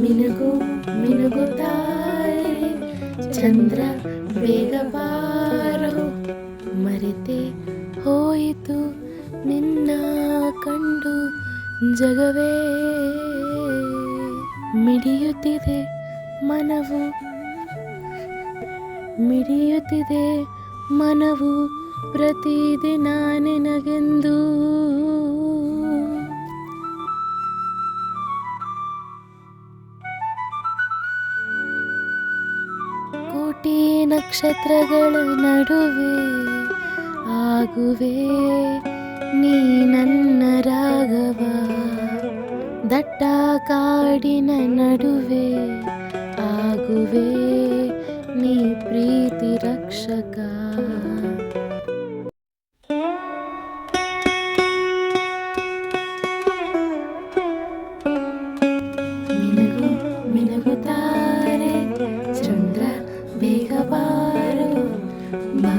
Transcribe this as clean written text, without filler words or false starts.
ಮಿನುಗು ಮಿನುಗುತ್ತಾರೆ ಚಂದ್ರ ಬೇಗ ಬಾರೋ ಮರೆತೆ ಹೋಯಿತು ನಿನ್ನ ಕಂಡು ಜಗವೇ ಮಿಡಿಯುತ್ತಿದೆ ಮನವು ಮಿಡಿಯುತ್ತಿದೆ ಮನವು ಪ್ರತಿದಿನ ನಿನಗೆಂದು ಕೋಟಿ ನಕ್ಷತ್ರಗಳ ನಡುವೆ ಆಗುವೆ ನೀ ನನ್ನ ರಾಗವ ದಟ್ಟ ಕಾಡಿನ ನಡುವೆ ಆಗುವೆ ನೀ ಪ್ರೀತಿ ರಕ್ಷಕ ಮಿನುಗು ಮಿನುಗುತ್ತಾರೆ ಚಂದ್ರ ಬೇಗ ಬಾರೋ ಬಾ